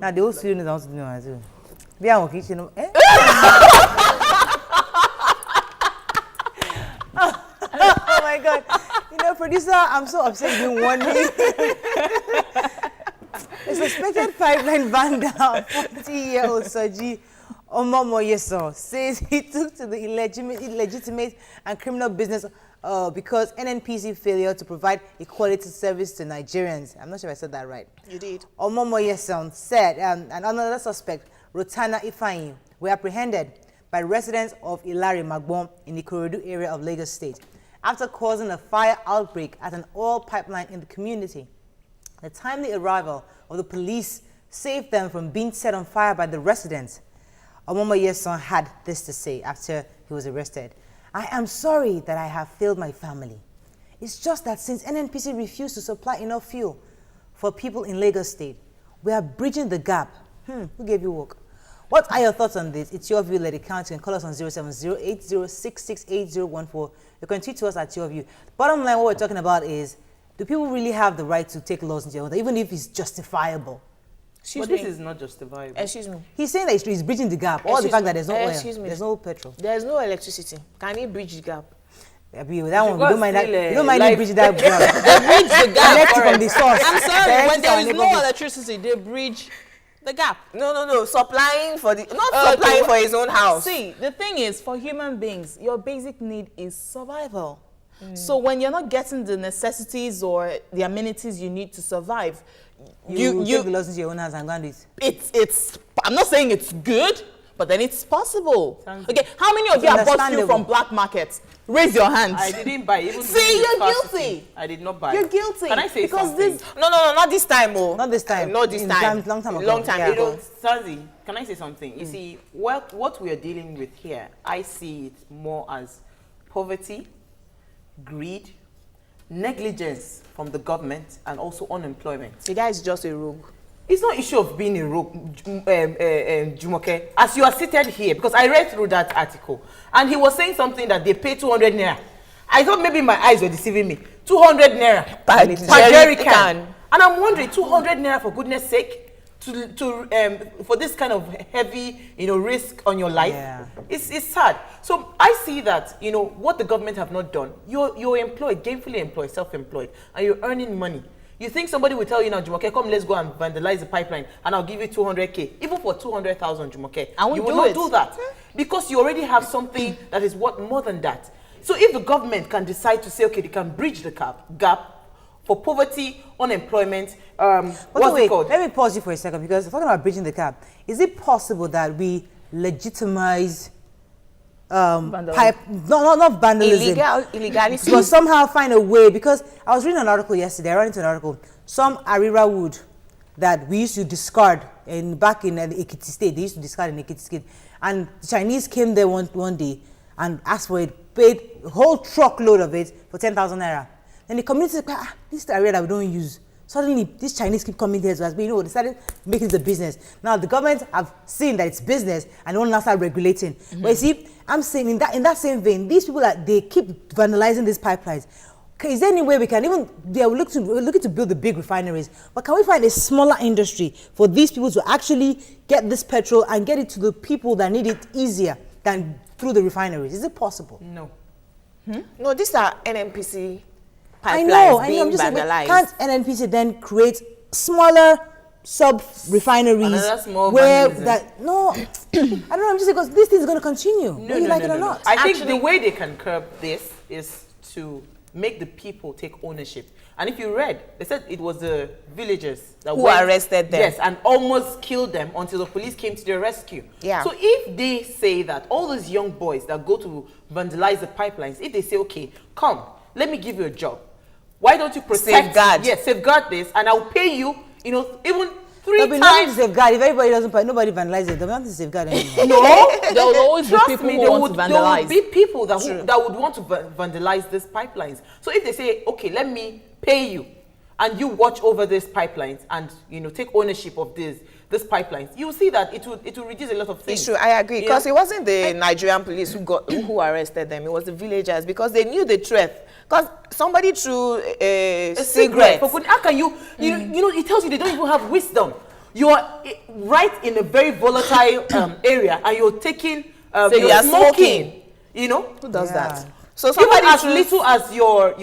Now they also know how to do as well. We are okay, you know. Eh? Oh my God! You know, producer, I'm so upset you warned me. A suspected pipeline vandal, 40-year-old Soji Omomoyeso, says he took to the illegitimate and criminal business because NNPC failure to provide a quality service to Nigerians. I'm not sure if I said that right. You did. Omomoyeso said and another suspect, Rotana Ifeanyi, were apprehended by residents of Ilari Magbon in the Ikorodu area of Lagos State after causing a fire outbreak at an oil pipeline in the community. The timely arrival of the police saved them from being set on fire by the residents. Omomoyeso had this to say after he was arrested. I am sorry that I have failed my family. It's just that since NNPC refused to supply enough fuel for people in Lagos State, we are bridging the gap. Who gave you work? What are your thoughts on this? It's your view. Let it count. You can call us on 070-8066-8014. You can tweet to us at your view. Bottom line, what we're talking about is, do people really have the right to take laws into their own hands, even if it's justifiable? But this is not justifiable. Excuse me. He's saying that he's bridging the gap. Or the fact that there's no oil, there's no petrol. There's no electricity. Can he bridge the gap? That one, you don't mind that. You don't mind him bridging that gap. They bridge the gap. Connect from the source. I'm sorry. When there is no electricity, they bridge the gap. No. Supplying for the supplying for his own house. See, the thing is, for human beings, your basic need is survival. So when you're not getting the necessities or the amenities you need to survive, you take the laws into your own hands and go and do it. It's I'm not saying it's good, but then it's possible. Okay, how many of you have bought fuel from black markets? Raise your hands. I didn't buy. Even see, you're guilty. I did not buy. You're guilty. Can I say because something? No, not this time, oh. Not this time. Not this time. Long time ago. Long time ago. Sanzi, can I say something? You see, what we are dealing with here, I see it more as poverty, greed, negligence from the government, and also unemployment. The guy is just a rogue. It's not issue of being a rogue, Jumoke. As you are seated here, because I read through that article, and he was saying something that they pay 200 naira. I thought maybe my eyes were deceiving me. 200 naira per jerry can. And I'm wondering, 200 naira for goodness sake, for this kind of heavy, risk on your life. Yeah. It's sad. So I see that, what the government have not done. You're employed, gainfully employed, self-employed, and you're earning money. You think somebody will tell you now, Jumoke, come, let's go and vandalize the pipeline, and I'll give you 200K, even for 200,000, Jumoke. You will not do that because you already have something that is worth more than that. So if the government can decide to say, okay, they can bridge the gap for poverty, unemployment, what's it called? Let me pause you for a second, because talking about bridging the gap, is it possible that we legitimize not vandalism, illegality, but somehow find a way? Because I was reading an article yesterday, I ran into an article, some Arira wood that we used to discard back in the Ekiti state, they used to discard in Ekiti state, and the Chinese came there one day and asked for it, paid a whole truckload of it for 10,000 naira. Then the community said, this is the area that we don't use. Suddenly, these Chinese keep coming here to us, but they started making it a business. Now, the government have seen that it's business and they want to now start regulating. But you see, I'm saying in that same vein, these people, they keep vandalizing these pipelines. Okay, is there any way we can we're looking to build the big refineries, but can we find a smaller industry for these people to actually get this petrol and get it to the people that need it easier than through the refineries? Is it possible? No. No, these are NNPC pipelines I know. being I'm just saying, vandalized. can't NNPC then create smaller sub-refineries where that, no, I don't know, I'm just saying, because this thing is going to continue, whether you like it or not. I think the way they can curb this is to make the people take ownership. And if you read, they said it was the villagers that who arrested them. Yes, and almost killed them until the police came to their rescue. Yeah. So if they say that all those young boys that go to vandalize the pipelines, if they say, okay, come, let me give you a job. Why don't you protect? Safeguard this, and I'll pay you, even 3 times. Safeguard. If everybody doesn't pay, nobody vandalizes it. There'll be nothing to safeguard anymore. No, there will always be people who want to vandalize. There will be people that would want to vandalize these pipelines. So if they say, okay, let me pay you, and you watch over these pipelines, and take ownership of these pipelines, you will see that it will reduce a lot of things. It's true, I agree, because it wasn't the Nigerian police who arrested them. It was the villagers, because they knew the truth. Because somebody threw a cigarette. How can you? It tells you they don't even have wisdom. you're right in a very volatile area, and you're taking, So you're you are smoking. You know, Who does Yeah. that? So even somebody as choose little as your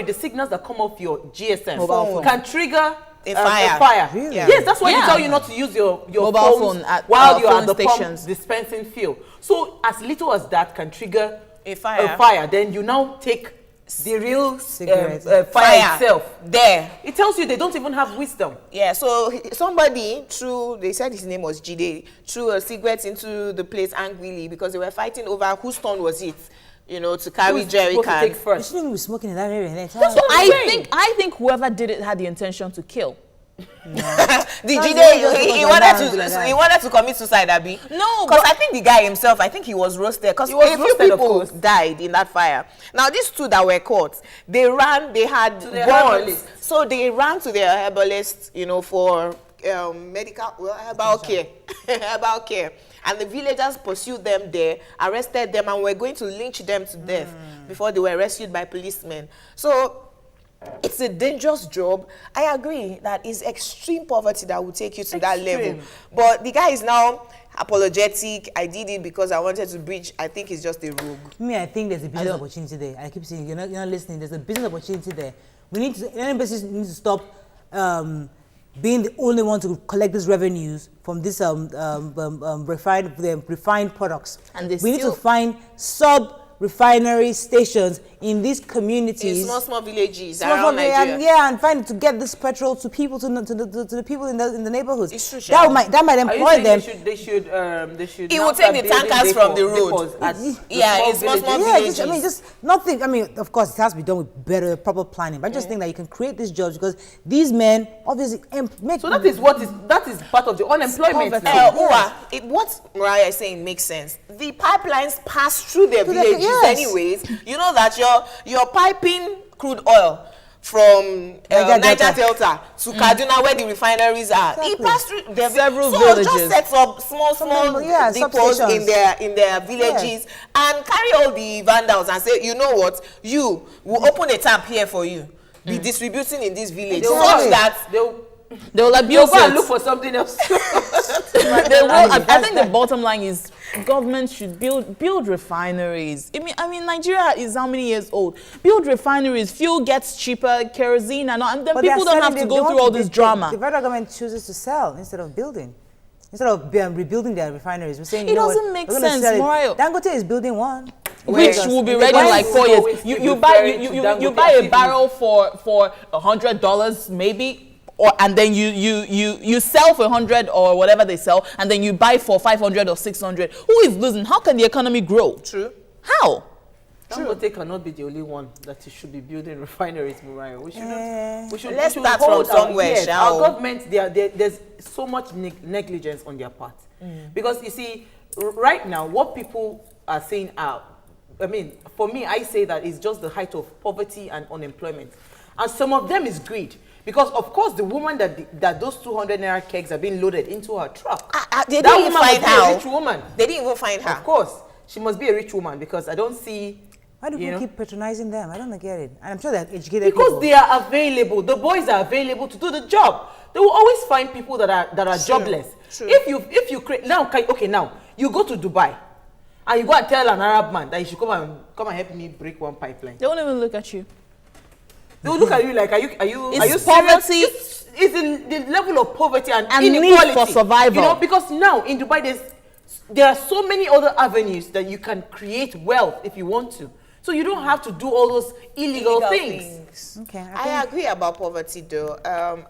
the signals that come off your GSM Mobile phone. can trigger A fire. A fire. Really? Yes, that's why Yeah. they tell you not to use your Mobile phones phone at, while you're phone at the stations. pump dispensing fuel. So as little as that can trigger A fire. a fire, then you now take the real Cigarette. fire itself. There. It tells you they don't even have wisdom. Yeah, so somebody threw, they said his name was Jide, threw a cigarette into the place angrily because they were fighting over whose turn was it, you know, to carry Who's jerry supposed to take can. You first? shouldn't even be smoking in that area. That's what I'm saying. I think whoever did it had the intention to kill. The That's Jide, just he because wanted I'm down like to, that. he wanted to commit suicide, Abi. No, because I think the guy himself, I think he was roasted because He was a few roasted, of people course. died in that fire. Now these two that were caught, they had their guns, herbalist. so they ran to their herbalist, you know, for medical, herbal care, herbal care. And the villagers pursued them there, arrested them, and were going to lynch them to death before they were rescued by policemen. So it's a dangerous job. I agree that it's extreme poverty that will take you to that level. But the guy is now apologetic. I did it because I wanted to bridge. I think he's just a rogue. Me, I think there's a business opportunity there. I keep saying, you're not listening. There's a business opportunity there. We need to, any business needs to stop being the only one to collect these revenues from this refined products. And they we need to still- find refinery stations in these communities. In small villages Small around company, Nigeria. and, yeah, and find to get this petrol to people to the people in the neighborhoods. It's true, that Sha. might Are you employ saying them. they should He now will start take the building tankers from the road. depots at the Yeah, in small villages? Yeah, just, I villages. mean, just nothing. I mean, of course, it has to be done with better, proper planning. But I just think that you can create these jobs because these men obviously make. So that is part of the unemployment Poverty. now. What Mariah is saying makes sense. The pipelines pass through their To the- villages yes. anyways. You know that you're piping crude oil from Niger Niger Delta. Delta to Kaduna where the refineries are. It Exactly. passed through their Several so villages. just set up small yeah, depots in substations. their villages and carry all the vandals and say, you know what, you will open a tap here for you. Be distributing in this village They'll such Exactly. that They will They'll abuse go and it. look for something else. They will. I think the bottom line is government should build refineries. I mean, Nigeria is how many years old? Build refineries. Fuel gets cheaper, kerosene and all, and then But they are people don't have selling- to they go want through all to- this the drama. federal government chooses to sell instead of building. Instead of rebuilding their refineries, we're saying It you know what, doesn't make we're gonna sense, sell it. Mariah. Dangote is building one, Which Lagos. will be In ready in Lagos. like 4 Always years. You referring buy to you Dangote buy as a if barrel for $100 maybe, and then you sell for 100 or whatever they sell, and then you buy for 500 or 600. Who is losing? How can the economy grow? true. How? Dangote cannot be the only one that should be building refineries, Mariah. We should. Let's we should start hold from somewhere, yes, shall our we? government, there's so much negligence on their part. Because you see, right now, what people are saying are, I mean, for me, I say that it's just the height of poverty and unemployment. And some of them is greed. Because, of course, the woman that those 200 naira kegs are being loaded into her truck. They that didn't even woman find must be a her. rich woman. They didn't even find her. Of course. She must be a rich woman because I don't see... Why do you people know? keep patronizing them? I don't get it. And I'm sure they're educated Because people. they are available. The boys are available to do the job. They will always find people that are jobless. True. If you create now, okay, now you go to Dubai and you go and tell an Arab man that he should come and help me break one pipeline. They won't even look at you. They will look at you like, are you It's serious? poverty. It's the level of poverty and need inequality for survival. You know, because now in Dubai there are so many other avenues that you can create wealth if you want to. So you don't have to do all those illegal things. Okay, I agree about poverty though,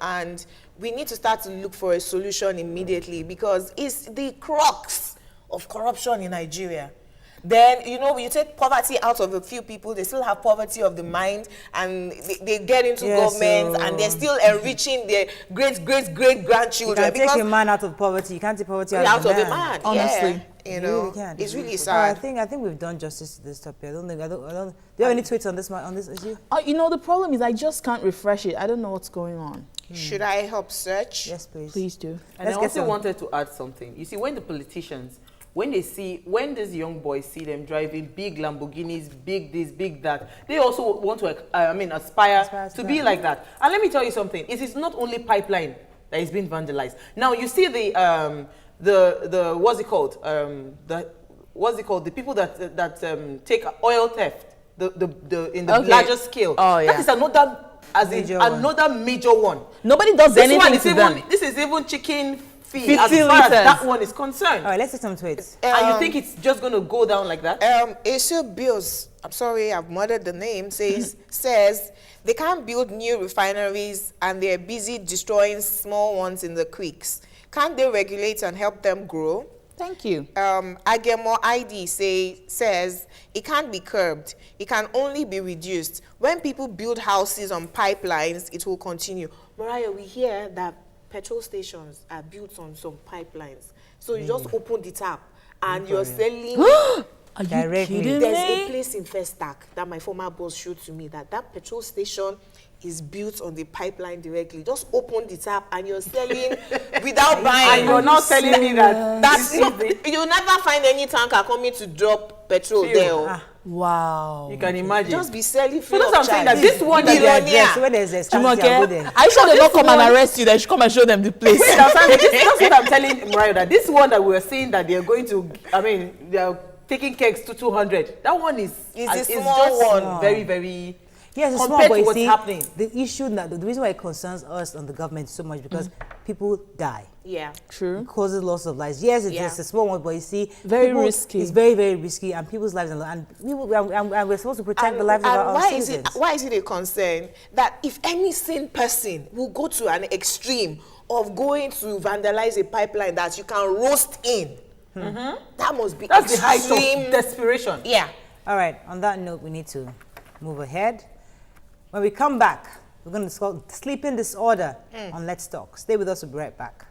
and we need to start to look for a solution immediately because it's the crux of corruption in Nigeria. Then, you know, you take poverty out of a few people, they still have poverty of the mind, and they get into Yes, government, so- and they're still enriching their you grandchildren. can take a man out of poverty. You can't take poverty out out of of a a man. man, Honestly. yeah. You You know, really can't. it's really I sad. think we've done justice to this topic. I don't. Do you have any tweets on this issue? You know, the problem is I just can't refresh it. I don't know what's going on. Should I help search? Yes, please. Please do. And Let's I get also some. wanted to add something. You see, when the politicians, when these young boys see them driving big Lamborghinis, big this, big that, they also want to, aspire Aspire to to be that. like that. And let me tell you something. It is not only pipeline that is being vandalized. Now you see the what's it called? The people that take oil theft in the larger scale. Oh, yeah. That is another Major one. another major one. Nobody does This anything one is to even them. this is even chicken feed 50 as far as liters. that one is concerned. All right, let's take some tweets. And you think it's just going to go down like that? Asia Bills, I'm sorry, I've murdered the name, says they can't build new refineries and they're busy destroying small ones in the creeks. Can't they regulate and help them grow? Thank you. Agemo ID says it can't be curbed. It can only be reduced. When people build houses on pipelines, it will continue. Mariah, we hear that petrol stations are built on some pipelines. So you just open the tap and you're selling. Are you Directly. kidding There's a me? place in Festac that my former boss showed to me that petrol station is built on the pipeline directly. Just open the tap and you're selling without buying. And you're not telling me that That's you'll never find any tanker coming to drop petrol Fuel. there. Oh. Wow. you can imagine. Just be selling free So that's of what I'm saying, charge. that this one that Give they the are address, when there's a scarcity, I'll go there. Jumoke, are you sure they don't come one- and arrest you? They should come and show them the place. Wait, that's what I'm telling Mariah, that this one that we're saying that they're going to, they're taking kegs to 200. That one is It's a is small just one. very, very Yes, it's small, compared but to you what's see, happening. the issue, the reason why it concerns us on the government so much because people die. Yeah. True. It causes loss of lives. Yes, it's Yeah. just a small one, but you see, Very risky. It's very, very risky, and people's lives, and we're supposed to protect the lives of our why citizens. why is it a concern that if any sane person will go to an extreme of going to vandalize a pipeline that you can roast in, that must be That's the height extreme. of desperation. Yeah. All right, on that note, we need to move ahead. When we come back, we're going to discuss sleeping disorder on Let's Talk. Stay with us, we'll be right back.